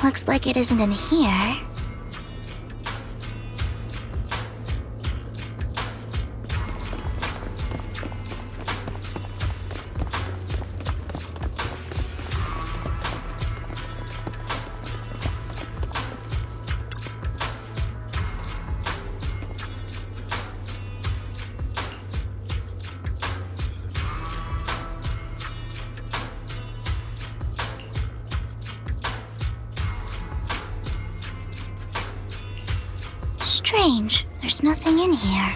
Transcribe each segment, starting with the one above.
Looks like it isn't in here. Strange, there's nothing in here.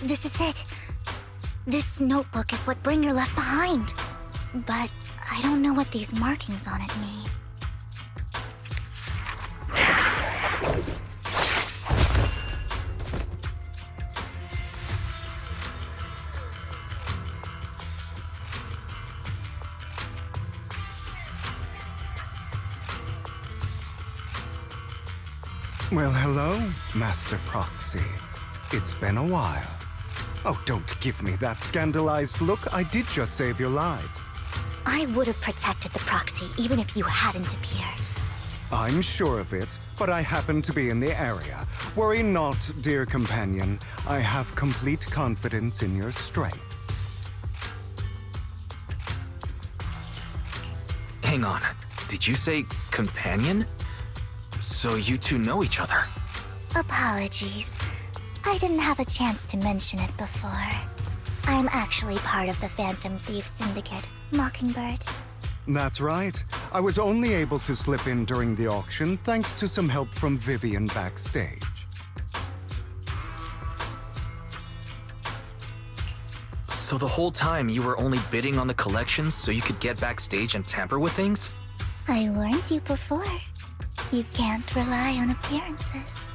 This is it. This notebook is what Bringer left behind. But I don't know what these markings on it mean. Well, hello, Master Proxy. It's been a while. Oh, don't give me that scandalized look. I did just save your lives. I would have protected the proxy even if you hadn't appeared. I'm sure of it, but I happen to be in the area. Worry not, dear companion. I have complete confidence in your strength. Hang on. Did you say companion? So you two know each other? Apologies. I didn't have a chance to mention it before. I'm actually part of the Phantom Thief Syndicate, Mockingbird. That's right. I was only able to slip in during the auction thanks to some help from Vivian backstage. So the whole time you were only bidding on the collections so you could get backstage and tamper with things? I warned you before. You can't rely on appearances.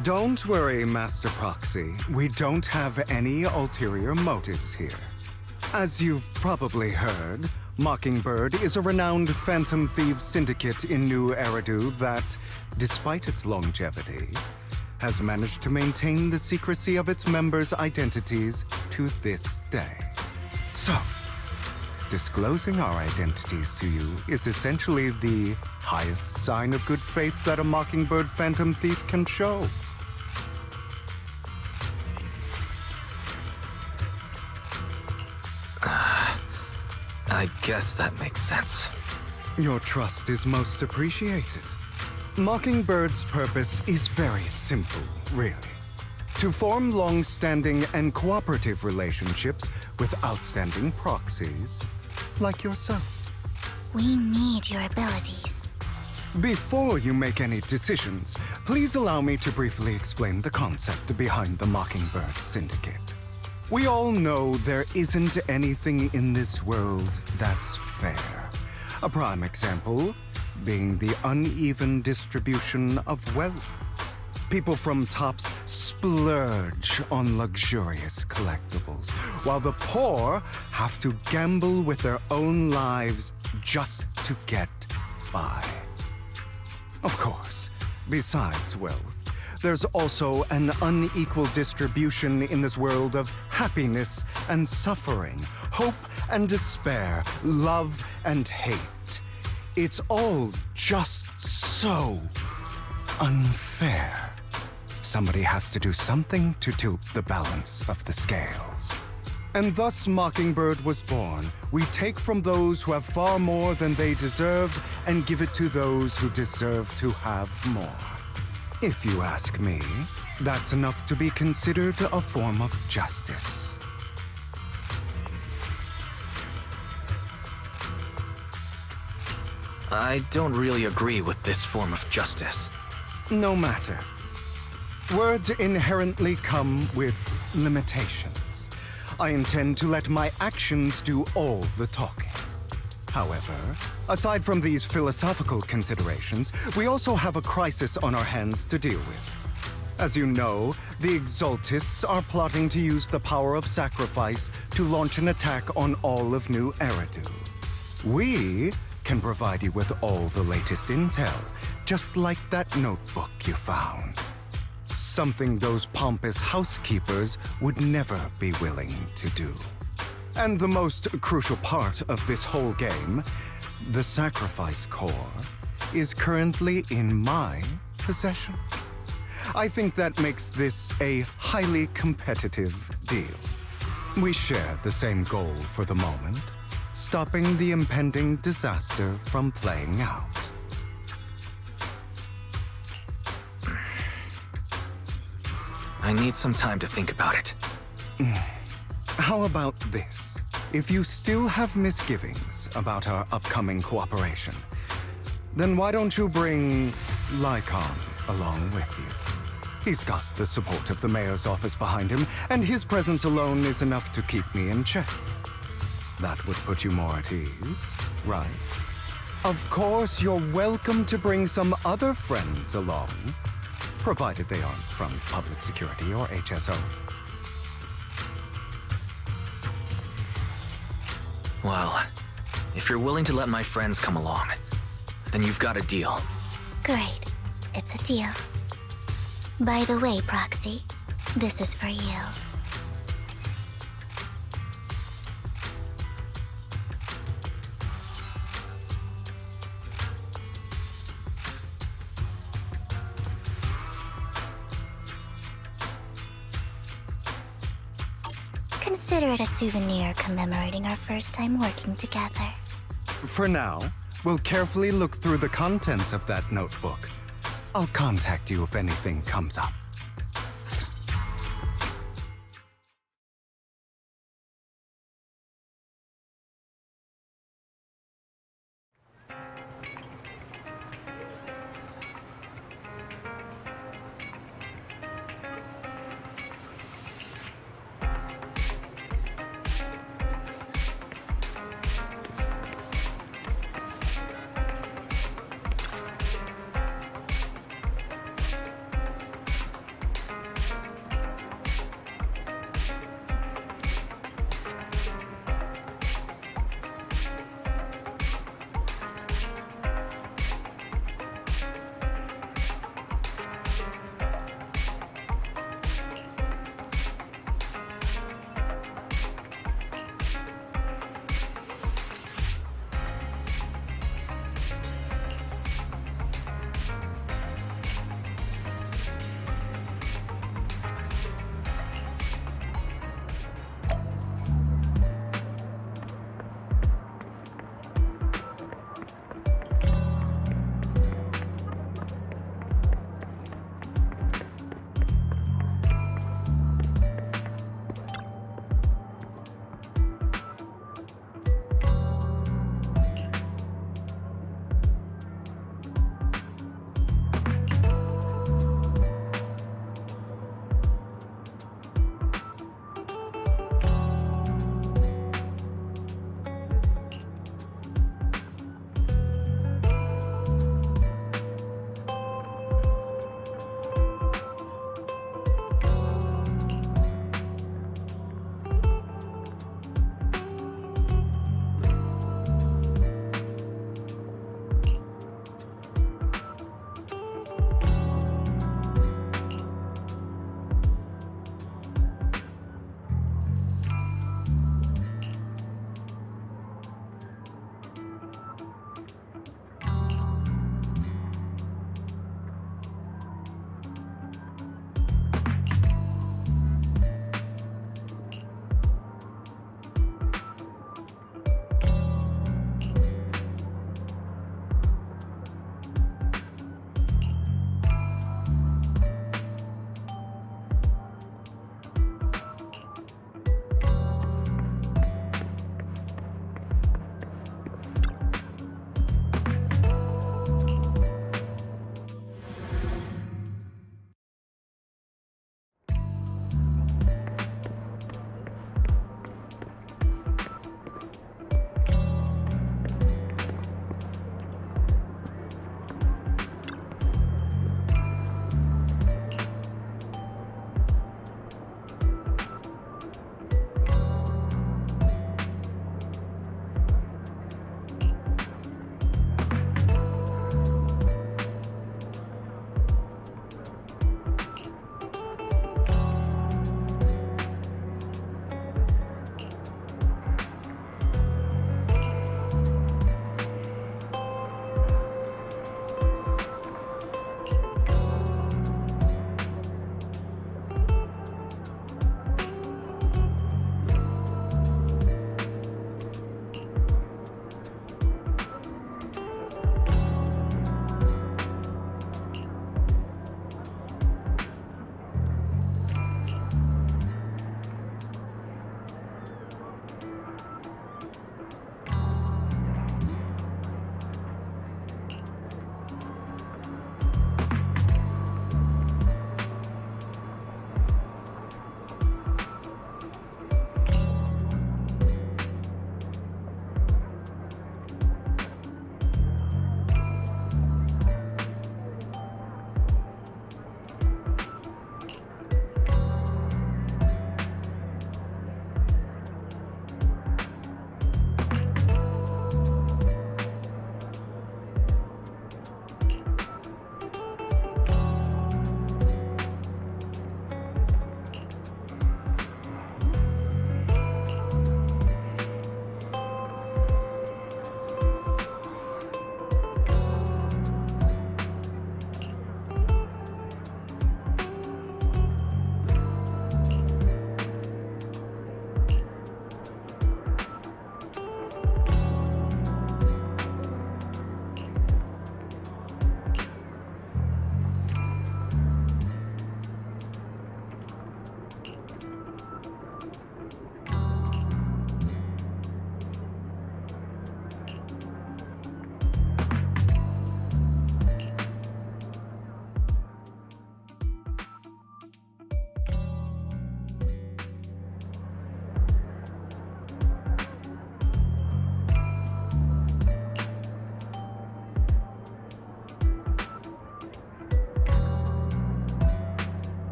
Don't worry, Master Proxy. We don't have any ulterior motives here. As you've probably heard, Mockingbird is a renowned Phantom Thieves syndicate in New Eridu that, despite its longevity, has managed to maintain the secrecy of its members' identities to this day. So, disclosing our identities to you is essentially the highest sign of good faith that a Mockingbird Phantom Thief can show. I guess that makes sense. Your trust is most appreciated. Mockingbird's purpose is very simple, really. To form long-standing and cooperative relationships with outstanding proxies, like yourself. We need your abilities. Before you make any decisions, please allow me to briefly explain the concept behind the Mockingbird Syndicate. We all know there isn't anything in this world that's fair. A prime example being the uneven distribution of wealth. People from tops splurge on luxurious collectibles, while the poor have to gamble with their own lives just to get by. Of course, besides wealth, there's also an unequal distribution in this world of happiness and suffering, hope and despair, love and hate. It's all just so unfair. Somebody has to do something to tilt the balance of the scales. And thus Mockingbird was born. We take from those who have far more than they deserve and give it to those who deserve to have more. If you ask me, that's enough to be considered a form of justice. I don't really agree with this form of justice. No matter. Words inherently come with limitations. I intend to let my actions do all the talking. However, aside from these philosophical considerations, we also have a crisis on our hands to deal with. As you know, the Exaltists are plotting to use the power of sacrifice to launch an attack on all of New Eridu. We can provide you with all the latest intel, just like that notebook you found. Something those pompous housekeepers would never be willing to do. And the most crucial part of this whole game, the sacrifice core, is currently in my possession. I think that makes this a highly competitive deal. We share the same goal for the moment, stopping the impending disaster from playing out. I need some time to think about it. How about this? If you still have misgivings about our upcoming cooperation, then why don't you bring Lycon along with you? He's got the support of the mayor's office behind him, and his presence alone is enough to keep me in check. That would put you more at ease, right? Of course, you're welcome to bring some other friends along, provided they aren't from public security or HSO. Well, if you're willing to let my friends come along, then you've got a deal. Great. It's a deal. By the way, Proxy, this is for you. Consider it a souvenir commemorating our first time working together. For now, we'll carefully look through the contents of that notebook. I'll contact you if anything comes up.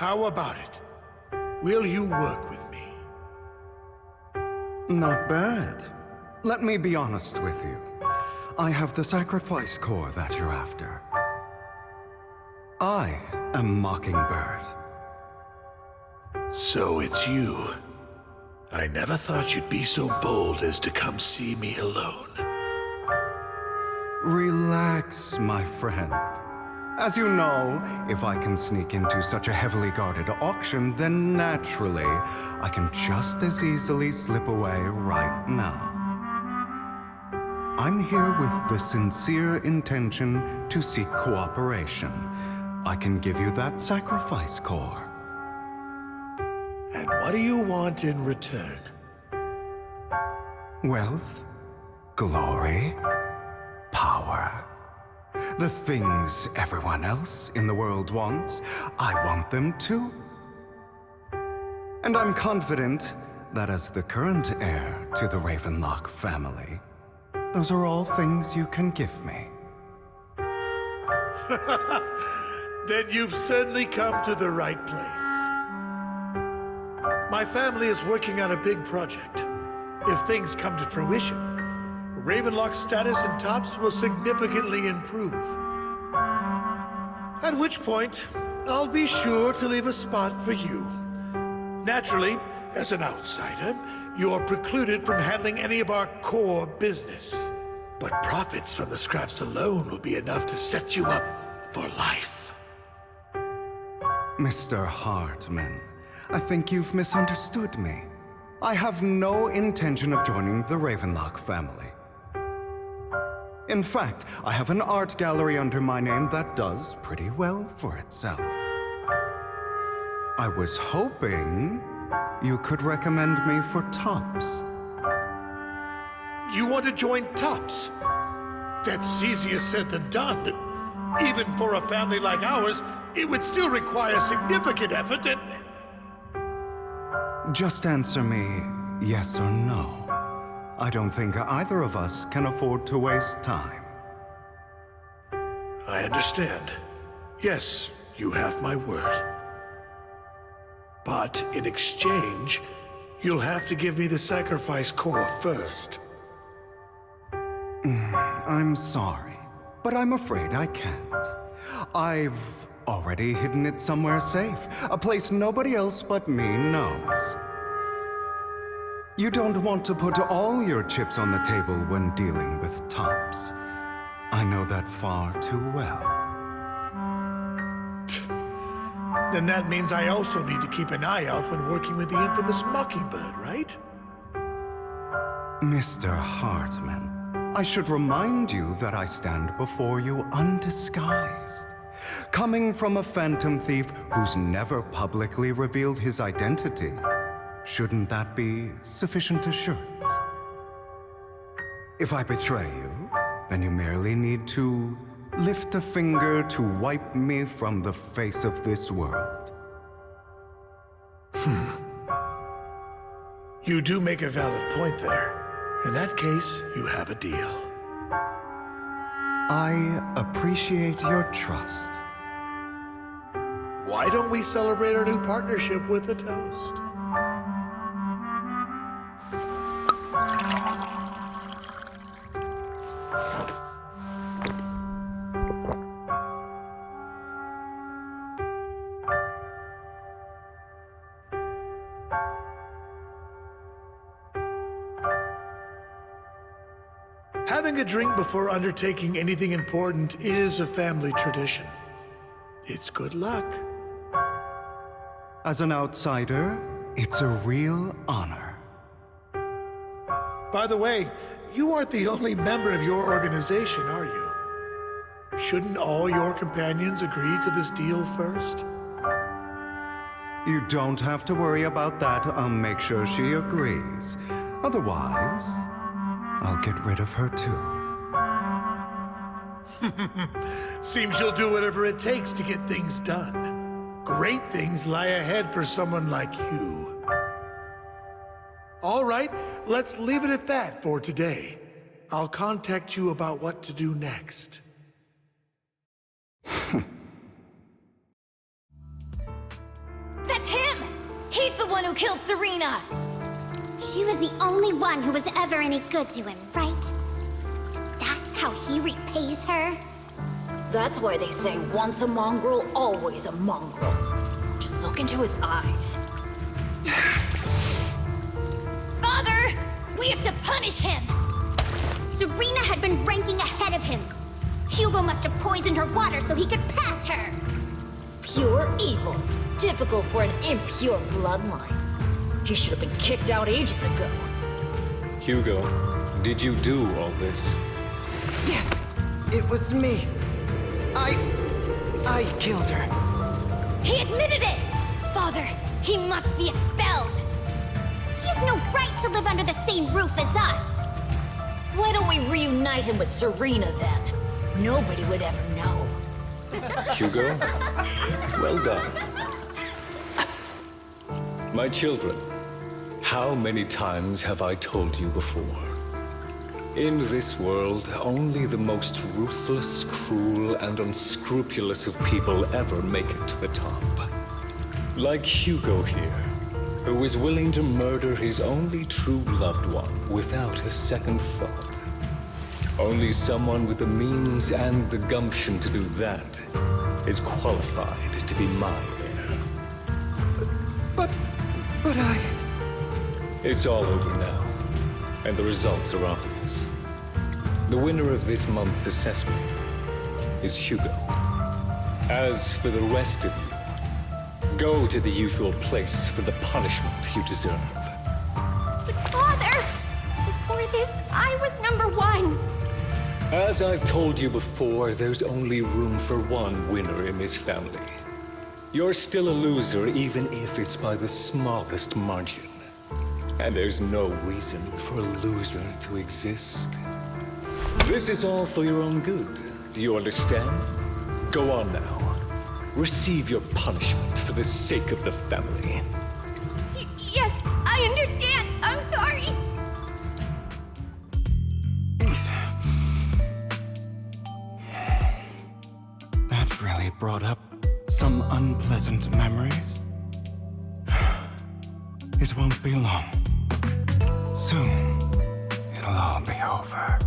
How about it? Will you work with me? Not bad. Let me be honest with you. I have the sacrifice core that you're after. I am Mockingbird. So it's you. I never thought you'd be so bold as to come see me alone. Relax, my friend. As you know, if I can sneak into such a heavily guarded auction, then naturally, I can just as easily slip away right now. I'm here with the sincere intention to seek cooperation. I can give you that sacrifice core. And what do you want in return? Wealth, glory, power. The things everyone else in the world wants, I want them too. And I'm confident that as the current heir to the Ravenlock family, those are all things you can give me. Then you've certainly come to the right place. My family is working on a big project. If things come to fruition, Ravenlock's status in Tops will significantly improve. At which point, I'll be sure to leave a spot for you. Naturally, as an outsider, you're precluded from handling any of our core business. But profits from the scraps alone will be enough to set you up for life. Mr. Hartman, I think you've misunderstood me. I have no intention of joining the Ravenlock family. In fact, I have an art gallery under my name that does pretty well for itself. I was hoping you could recommend me for Tops. You want to join Tops? That's easier said than done. Even for a family like ours, it would still require significant effort and... Just answer me yes or no. I don't think either of us can afford to waste time. I understand. Yes, you have my word. But in exchange, you'll have to give me the sacrifice core first. I'm sorry, but I'm afraid I can't. I've already hidden it somewhere safe, a place nobody else but me knows. You don't want to put all your chips on the table when dealing with Tops. I know that far too well. Then that means I also need to keep an eye out when working with the infamous Mockingbird, right? Mr. Hartman, I should remind you that I stand before you undisguised. Coming from a phantom thief who's never publicly revealed his identity, shouldn't that be sufficient assurance? If I betray you, then you merely need to lift a finger to wipe me from the face of this world. You do make a valid point there. In that case, you have a deal. I appreciate your trust. Why don't we celebrate our new partnership with a toast? Having a drink before undertaking anything important is a family tradition. It's good luck. As an outsider, it's a real honor. By the way, you aren't the only member of your organization, are you? Shouldn't all your companions agree to this deal first? You don't have to worry about that. I'll make sure she agrees. Otherwise, I'll get rid of her too. Seems you'll do whatever it takes to get things done. Great things lie ahead for someone like you. All right, let's leave it at that for today. I'll contact you about what to do next. one who killed Serena! She was the only one who was ever any good to him, right? That's how he repays her? That's why they say once a mongrel, always a mongrel. Just look into his eyes. Father! We have to punish him! Serena had been ranking ahead of him. Hugo must have poisoned her water so he could pass her. Pure evil. Typical for an impure bloodline. He should have been kicked out ages ago. Hugo, did you do all this? Yes, it was me. I killed her. He admitted it! Father, he must be expelled! He has no right to live under the same roof as us. Why don't we reunite him with Serena then? Nobody would ever know. Hugo, well done. My children, how many times have I told you before? In this world, only the most ruthless, cruel, and unscrupulous of people ever make it to the top. Like Hugo here, who is willing to murder his only true loved one without a second thought. Only someone with the means and the gumption to do that is qualified to be my heir. But I... It's all over now, and the results are obvious. The winner of this month's assessment is Hugo. As for the rest of you, go to the usual place for the punishment you deserve. But Father, before this, I was #1. As I've told you before, there's only room for one winner in this family. You're still a loser, even if it's by the smallest margin. And there's no reason for a loser to exist. This is all for your own good. Do you understand? Go on now. Receive your punishment for the sake of the family. Yes, I understand. I'm sorry. That really brought up some unpleasant memories. It won't be long. Soon, it'll all be over.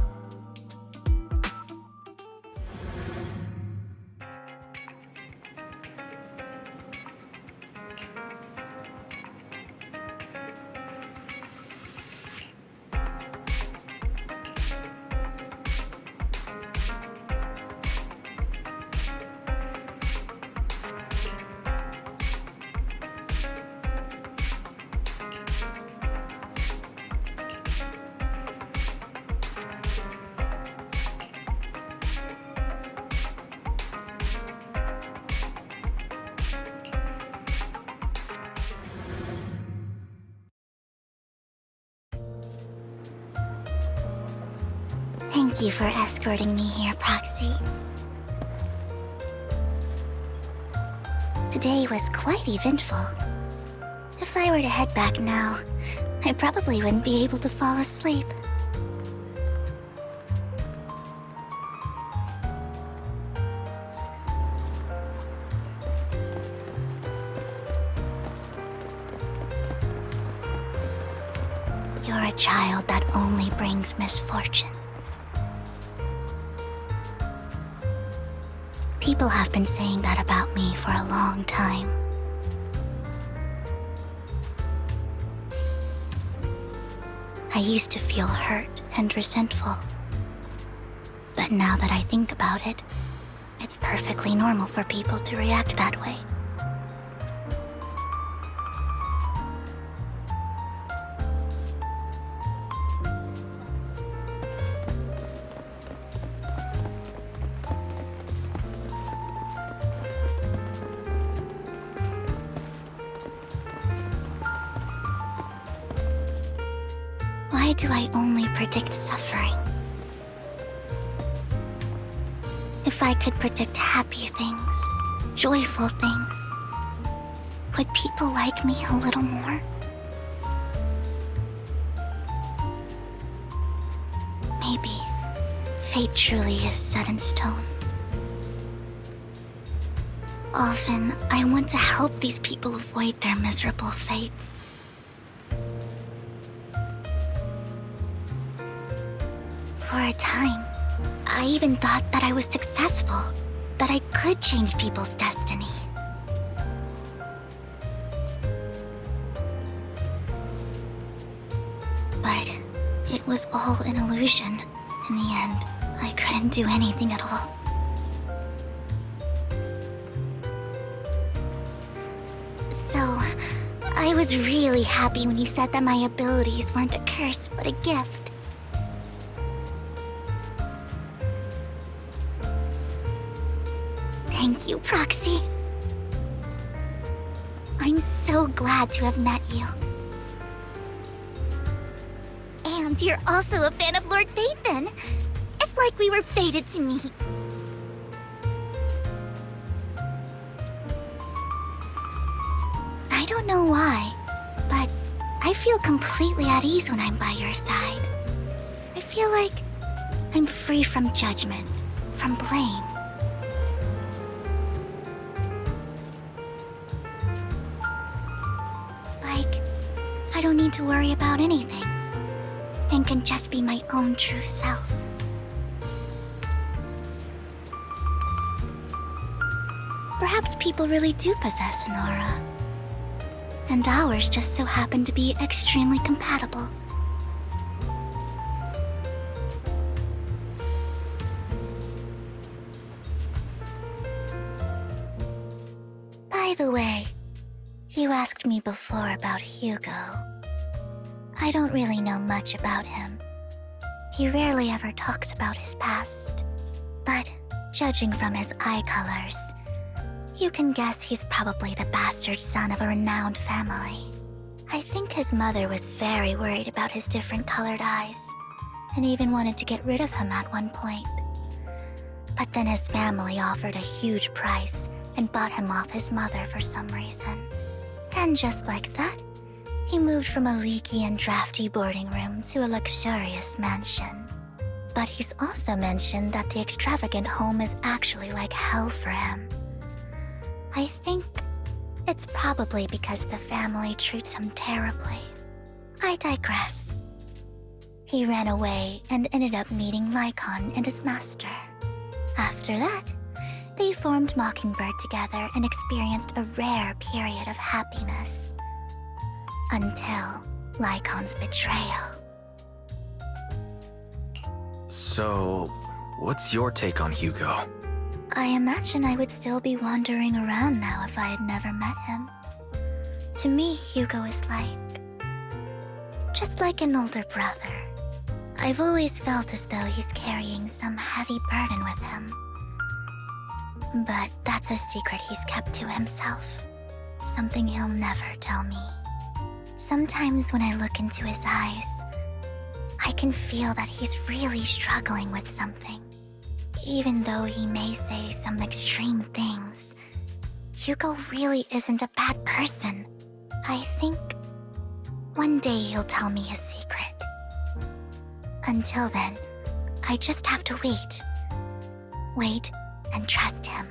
Thank you for escorting me here, Proxy. Today was quite eventful. If I were to head back now, I probably wouldn't be able to fall asleep. You're a child that only brings misfortune. People have been saying that about me for a long time. I used to feel hurt and resentful. But now that I think about it, it's perfectly normal for people to react that way. Why do I only predict suffering? If I could predict happy things, joyful things, would people like me a little more? Maybe fate truly is set in stone. Often, I want to help these people avoid their miserable fates. For a time, I even thought that I was successful, that I could change people's destiny. But it was all an illusion. In the end, I couldn't do anything at all. So, I was really happy when you said that my abilities weren't a curse, but a gift. Thank you, Proxy. I'm so glad to have met you. And you're also a fan of Lord Phaethon. It's like we were fated to meet. I don't know why, but I feel completely at ease when I'm by your side. I feel like I'm free from judgment, from blame. Like, I don't need to worry about anything, and can just be my own true self. Perhaps people really do possess an aura, and ours just so happen to be extremely compatible. By the way, you asked me before about Hugo. I don't really know much about him. He rarely ever talks about his past. But judging from his eye colors, you can guess he's probably the bastard son of a renowned family. I think his mother was very worried about his different colored eyes, and even wanted to get rid of him at one point. But then his family offered a huge price and bought him off his mother for some reason. And just like that, he moved from a leaky and drafty boarding room to a luxurious mansion. But he's also mentioned that the extravagant home is actually like hell for him. I think it's probably because the family treats him terribly. I digress. He ran away and ended up meeting Lycon and his master. After that, they formed Mockingbird together and experienced a rare period of happiness. Until Lycon's betrayal. So, what's your take on Hugo? I imagine I would still be wandering around now if I had never met him. To me, Hugo is just like an older brother. I've always felt as though he's carrying some heavy burden with him. But that's a secret he's kept to himself. Something he'll never tell me. Sometimes when I look into his eyes, I can feel that he's really struggling with something. Even though he may say some extreme things, Hugo really isn't a bad person. I think one day he'll tell me his secret. Until then, I just have to wait. Wait and trust him.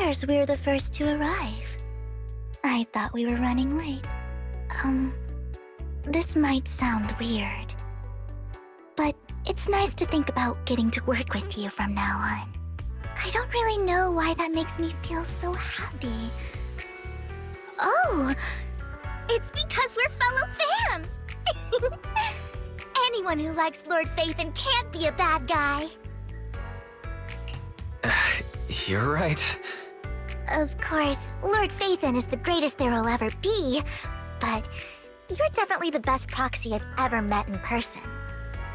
appears we're the first to arrive. I thought we were running late. This might sound weird, but it's nice to think about getting to work with you from now on. I don't really know why that makes me feel so happy. Oh, it's because we're fellow fans! Anyone who likes Lord Phaethon can't be a bad guy. You're right. Of course, Lord Phaethon is the greatest there will ever be, but you're definitely the best proxy I've ever met in person.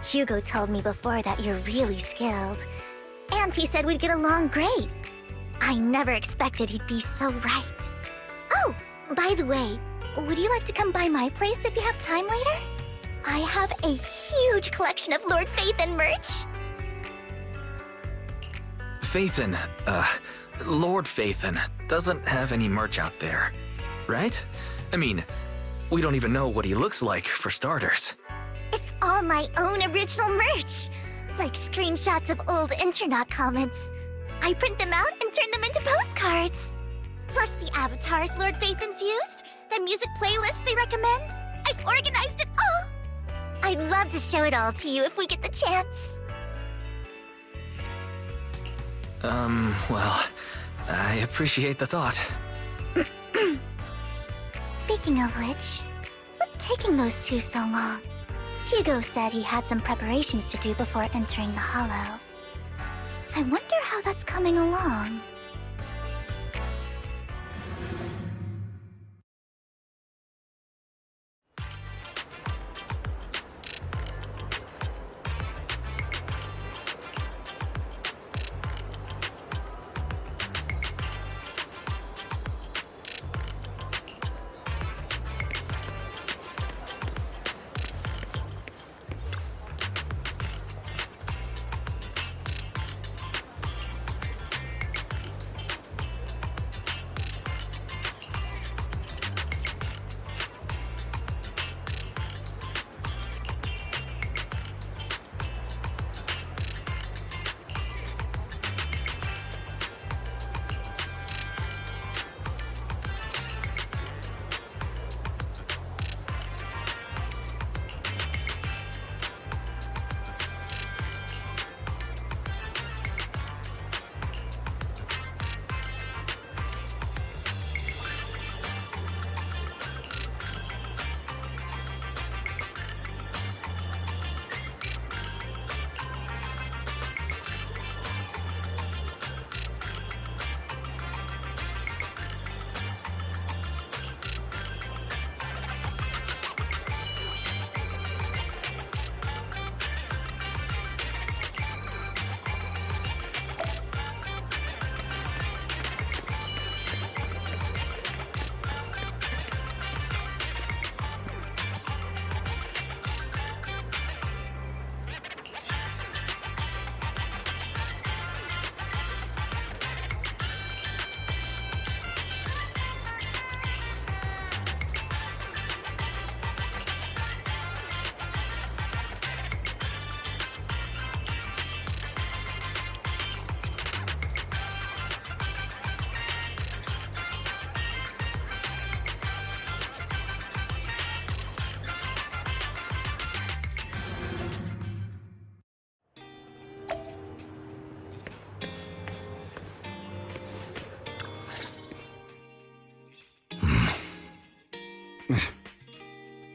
Hugo told me before that you're really skilled, and he said we'd get along great. I never expected he'd be so right. Oh, by the way, would you like to come by my place if you have time later? I have a huge collection of Lord Phaethon merch. Phaethon, Lord Phaethon doesn't have any merch out there, right? I mean, we don't even know what he looks like, for starters. It's all my own original merch, like screenshots of old internet comments. I print them out and turn them into postcards. Plus the avatars Lord Phaethon's used, the music playlists they recommend. I've organized it all. I'd love to show it all to you if we get the chance. Well, I appreciate the thought. Speaking of which, what's taking those two so long? Hugo said he had some preparations to do before entering the Hollow. I wonder how that's coming along.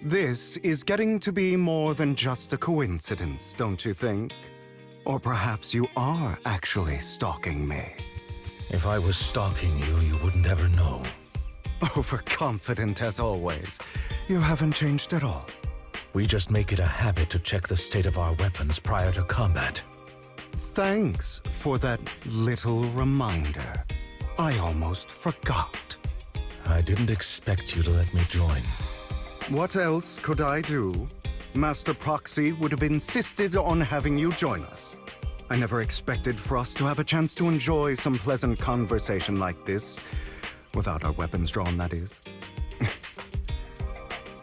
This is getting to be more than just a coincidence, don't you think? Or perhaps you are actually stalking me. If I was stalking you, you wouldn't ever know. Overconfident as always. You haven't changed at all. We just make it a habit to check the state of our weapons prior to combat. Thanks for that little reminder. I almost forgot. I didn't expect you to let me join. What else could I do? Master Proxy would have insisted on having you join us. I never expected for us to have a chance to enjoy some pleasant conversation like this. Without our weapons drawn, that is.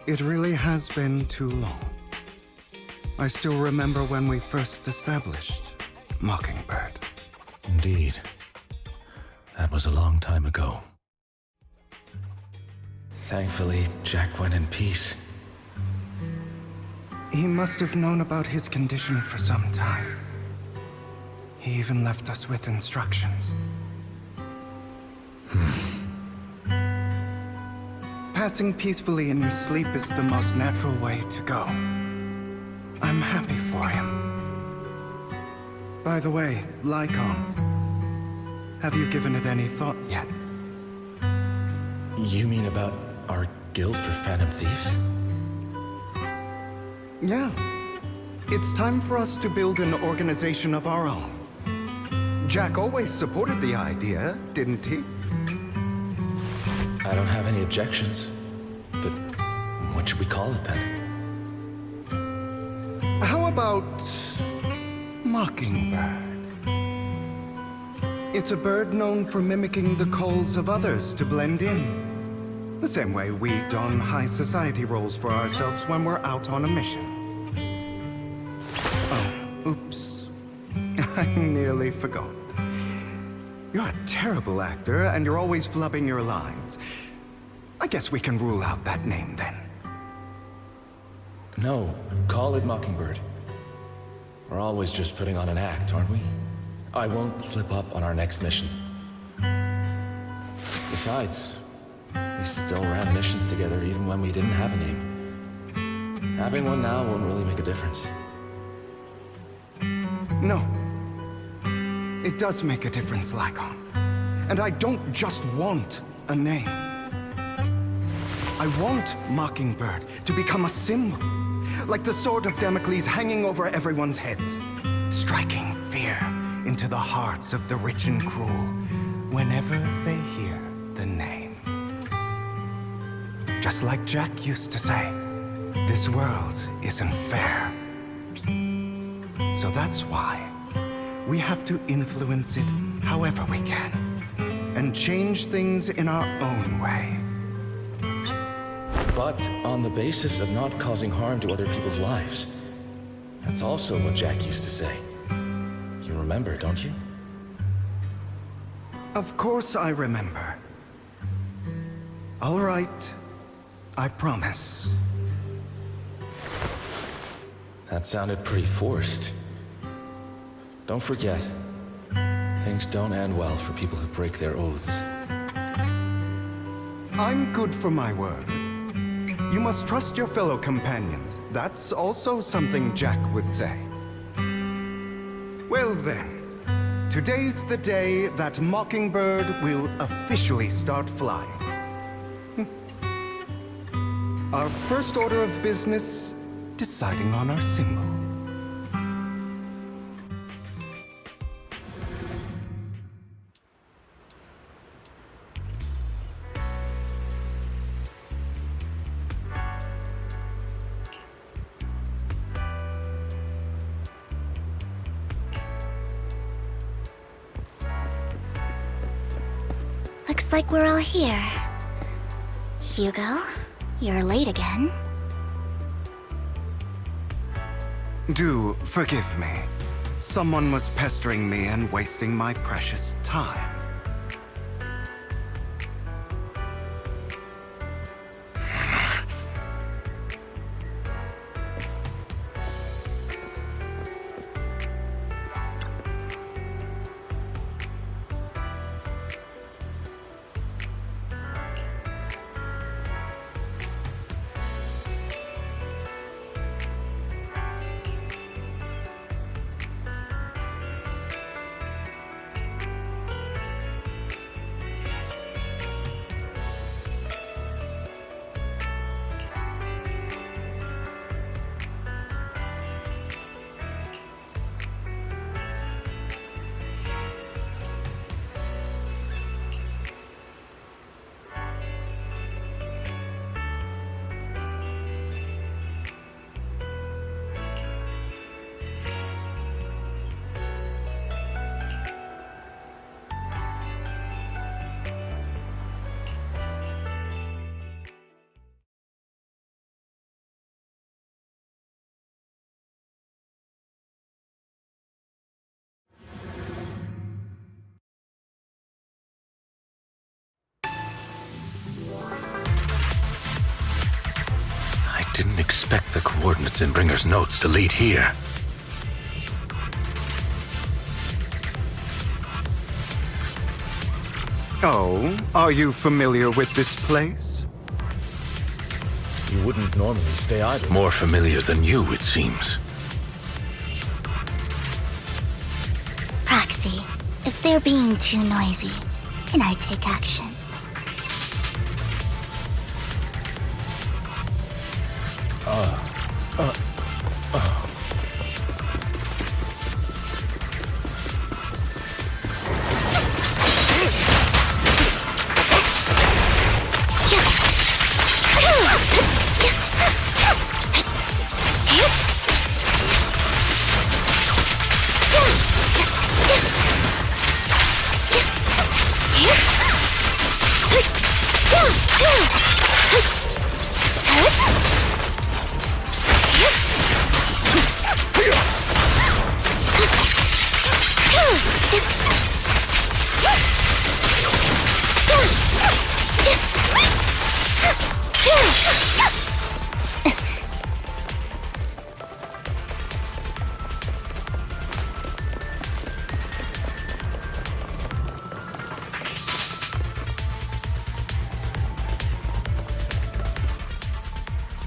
It really has been too long. I still remember when we first established Mockingbird. Indeed. That that was a long time ago. Thankfully, Jack went in peace. He must have known about his condition for some time. He even left us with instructions. Passing peacefully in your sleep is the most natural way to go. I'm happy for him. By the way, Lycon, have you given it any thought yet? You mean about our guild for Phantom Thieves? Yeah. It's time for us to build an organization of our own. Jack always supported the idea, didn't he? I don't have any objections. But what should we call it then? How about Mockingbird? It's a bird known for mimicking the calls of others to blend in. The same way we don high society roles for ourselves when we're out on a mission. Oh, oops. I nearly forgot. You're a terrible actor, and you're always flubbing your lines. I guess we can rule out that name then. No, call it Mockingbird. We're always just putting on an act, aren't we? I won't slip up on our next mission. Besides, we still ran missions together even when we didn't have a name. Having one now won't really make a difference. No. It does make a difference, Lycon. And I don't just want a name. I want Mockingbird to become a symbol, like the sword of Damocles hanging over everyone's heads, striking fear into the hearts of the rich and cruel whenever they hear the name. Just like Jack used to say, this world isn't fair. So that's why we have to influence it however we can, and change things in our own way. But on the basis of not causing harm to other people's lives. That's also what Jack used to say. You remember, don't you? Of course I remember. All right, I promise. That sounded pretty forced. Don't forget, things don't end well for people who break their oaths. I'm good for my word. You must trust your fellow companions. That's also something Jack would say. Well then, today's the day that Mockingbird will officially start flying. Our first order of business, deciding on our symbol. Looks like we're all here. Hugo, you're late again. Do forgive me. Someone was pestering me and wasting my precious time. didn't expect the coordinates in Bringer's notes to lead here. Oh, are you familiar with this place? You wouldn't normally stay idle. More familiar than you, it seems. Proxy, if they're being too noisy, can I take action?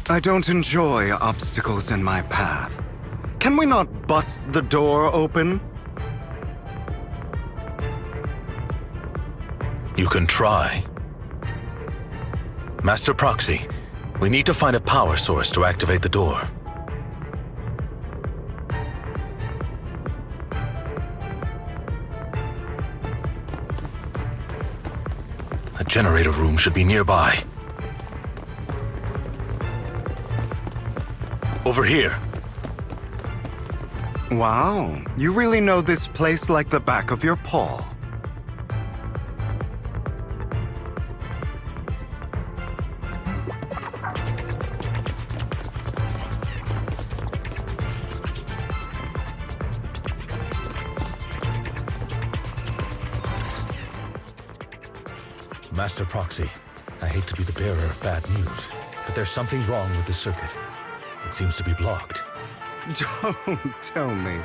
I don't enjoy obstacles in my path. Can we not bust the door open? You can try. Master Proxy, we need to find a power source to activate the door. The generator room should be nearby. Over here. Wow, you really know this place like the back of your paw. Master Proxy, I hate to be the bearer of bad news, but there's something wrong with the circuit. It seems to be blocked. Don't tell me.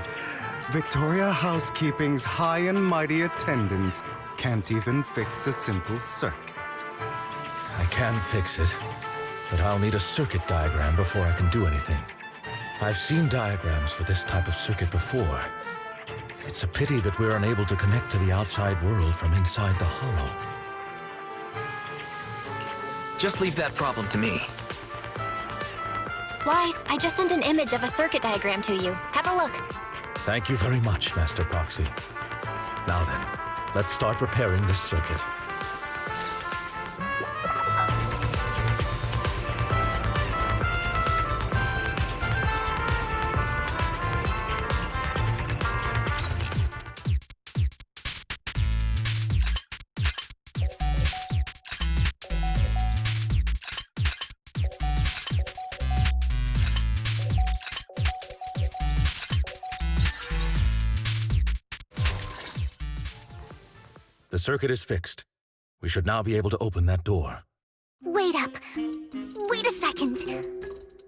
Victoria Housekeeping's high and mighty attendants can't even fix a simple circuit. I can fix it, but I'll need a circuit diagram before I can do anything. I've seen diagrams for this type of circuit before. It's a pity that we're unable to connect to the outside world from inside the hollow. Just leave that problem to me. Wise, I just sent an image of a circuit diagram to you. Have a look. Thank you very much, Master Proxy. Now then, let's start repairing this circuit. The circuit is fixed. We should now be able to open that door. Wait up. Wait a second.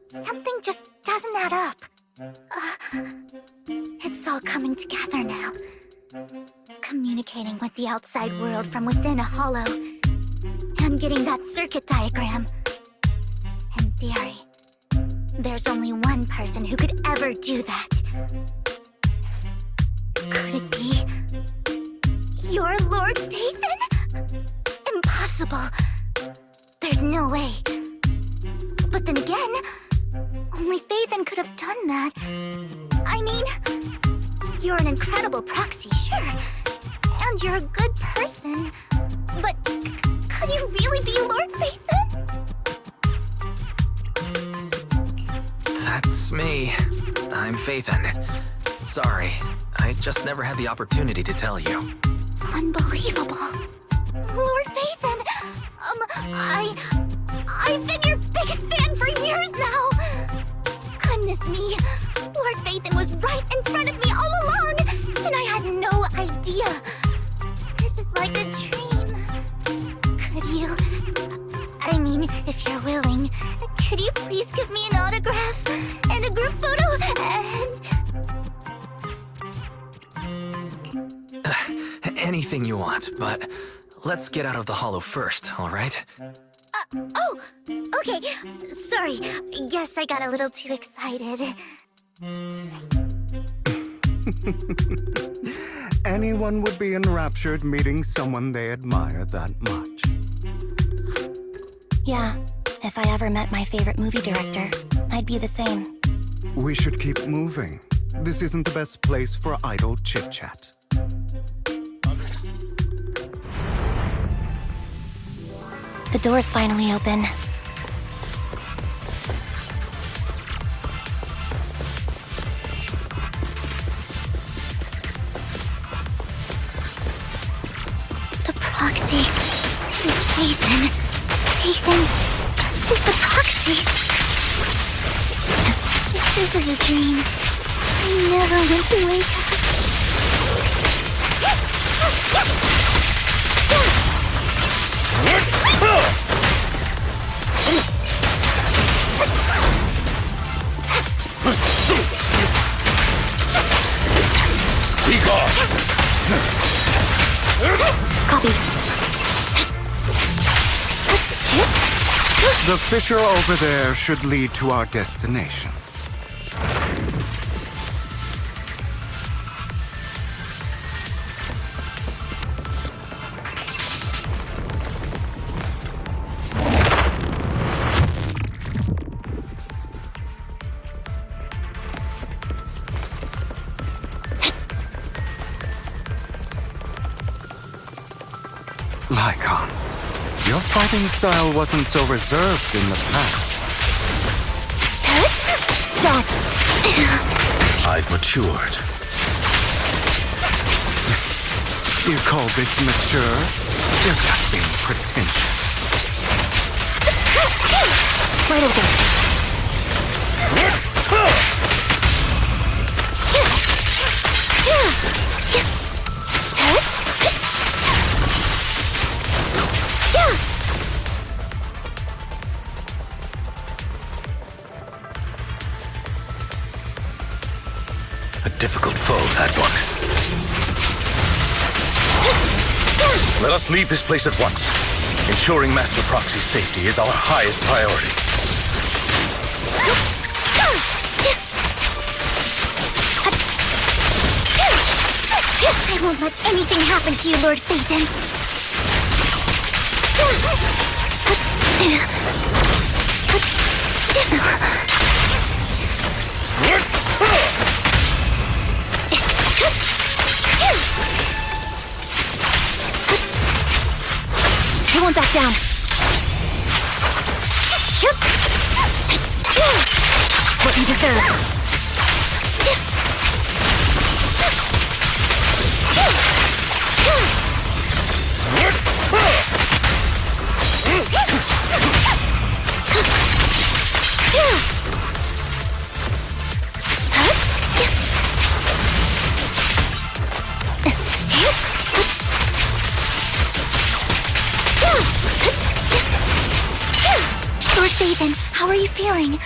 Something just doesn't add up. It's all coming together now. Communicating with the outside world from within a hollow. And getting that circuit diagram. In theory, there's only one person who could ever do that. Could it be your Lord Phaethon? Impossible. There's no way. But then again, only Phaethon could have done that. I mean, you're an incredible proxy, sure. And you're a good person. But could you really be Lord Phaethon? That's me. I'm Phaethon. Sorry, I just never had the opportunity to tell you. Unbelievable. Lord Phaethon, I've been your biggest fan for years now. Goodness me, Lord Phaethon was right in front of me all along, and I had no idea. This is like a dream. Could you, I mean, if you're willing, Could you please give me an autograph and a group photo and... Anything you want, but let's get out of the hollow first, all right? Oh, okay. Sorry. Guess I got a little too excited. Anyone would be enraptured meeting someone they admire that much. Yeah, if I ever met my favorite movie director, I'd be the same. We should keep moving. This isn't the best place for idle chit-chat. The door's finally open. The proxy is Ethan. Ethan is the proxy. If this is a dream, I never want to wake up. Be gone! Copy. The fissure over there should lead to our destination. Lycon, your fighting style wasn't so reserved in the past. I've matured. You call this mature? You're just being pretentious. Right over there. A difficult foe, that one. Let us leave this place at once. Ensuring Master Proxy's safety is our highest priority. I won't let anything happen to you, Lord Satan. I won't back down. What you deserve. Lord Satan, how are you feeling?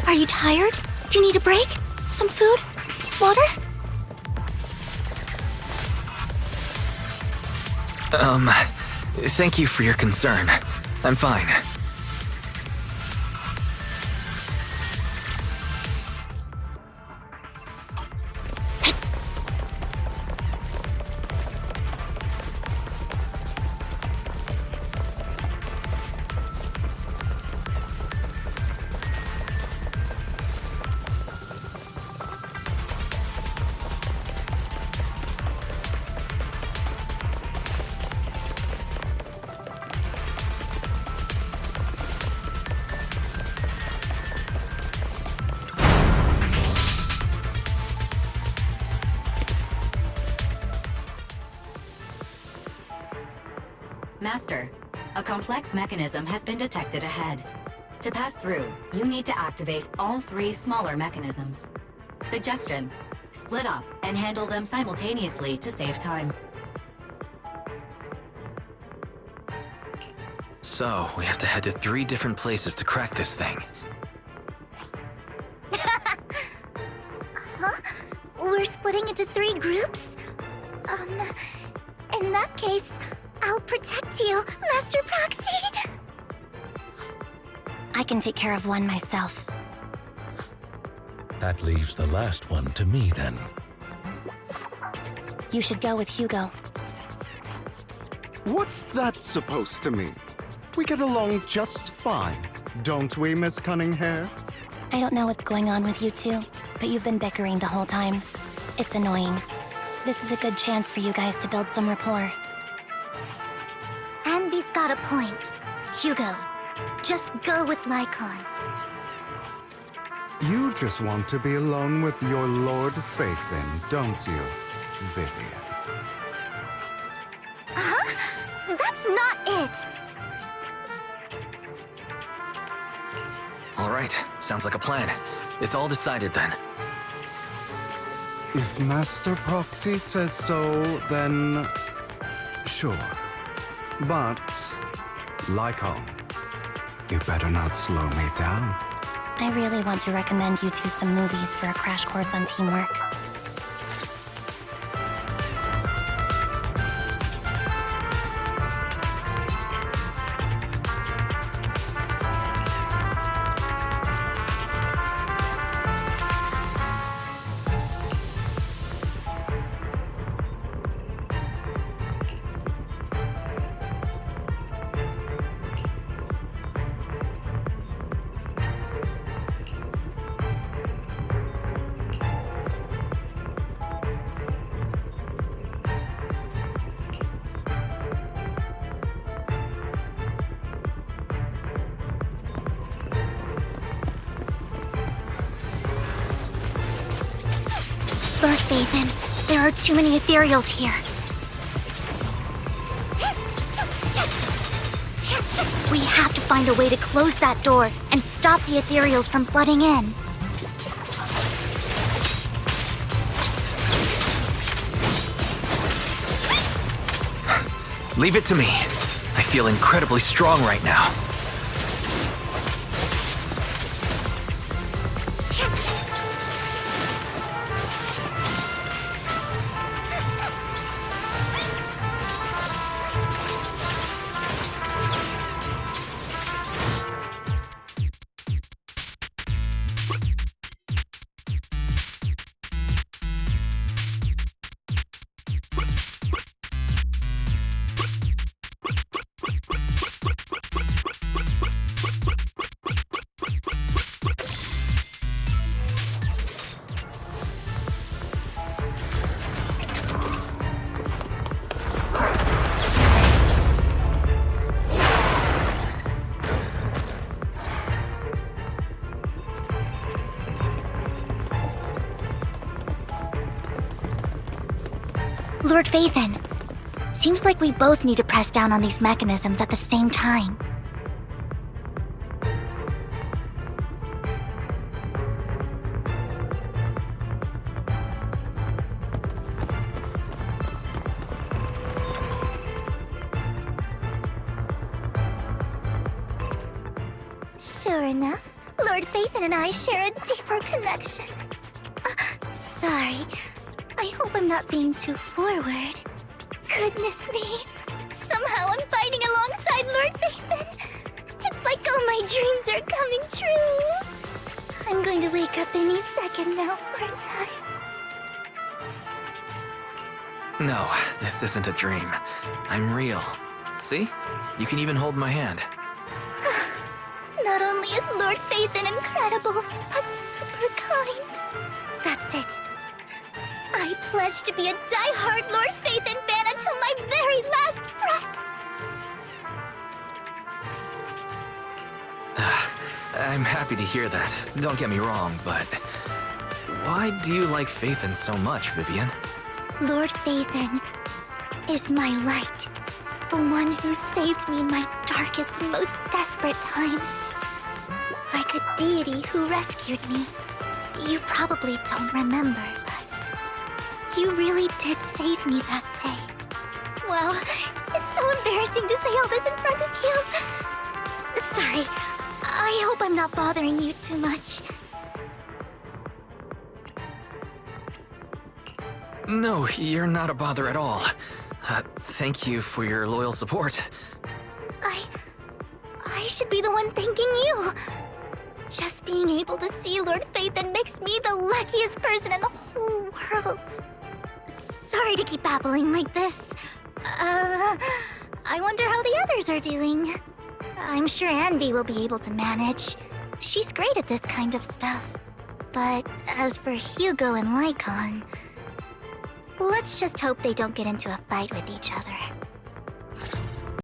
Are you tired? Do you need a break? Some food? Water? Thank you for your concern. I'm fine. Master, a complex mechanism has been detected ahead. To pass through, you need to activate all 3 smaller mechanisms. Suggestion: split up and handle them simultaneously to save time. So, we have to head to 3 different places to crack this thing. Huh? We're splitting into 3 groups? In that case, I'll protect you, Master Proxy! I can take care of one myself. That leaves the last one to me, then. You should go with Hugo. What's that supposed to mean? We get along just fine, don't we, Miss Cunninghair? I don't know what's going on with you two, but you've been bickering the whole time. It's annoying. This is a good chance for you guys to build some rapport. Anby's got a point. Hugo, just go with Lycon. You just want to be alone with your Lord Faithin, don't you, Vivian? Huh? That's not it! Alright, sounds like a plan. It's all decided then. If Master Proxy says so, then... sure. But... Lycon, you better not slow me down. I really want to recommend you two some movies for a crash course on teamwork. Lord Faithin, there are too many ethereals here. We have to find a way to close that door and stop the ethereals from flooding in. Leave it to me. I feel incredibly strong right now. Lord Faithin, seems like we both need to press down on these mechanisms at the same time. Sure enough, Lord Faithin and I share a deeper connection. Sorry. I hope I'm not being too forward. Goodness me. Somehow I'm fighting alongside Lord Faithin. It's like all my dreams are coming true. I'm going to wake up any second now, aren't I? No, this isn't a dream. I'm real. See? You can even hold my hand. Not only is Lord Faithin incredible, but super kind. That's it. I pledge to be a die-hard Lord Faithin fan until my very last breath! I'm happy to hear that. Don't get me wrong, but... why do you like Faithin so much, Vivian? Lord Faithin is my light. The one who saved me in my darkest and most desperate times. Like a deity who rescued me. You probably don't remember, but... you really did save me that day. Wow, it's so embarrassing embarrassing to say all this in front of you. Sorry. I hope I'm not bothering you too much. No, you're not a bother at all. Thank you for your loyal support. I should be the one thanking you. Just being able to see Lord Phaethon makes me the luckiest person in the whole world. Sorry to keep babbling like this. I wonder how the others are doing. I'm sure Anby will be able to manage. She's great at this kind of stuff. But as for Hugo and Lycon, let's just hope they don't get into a fight with each other.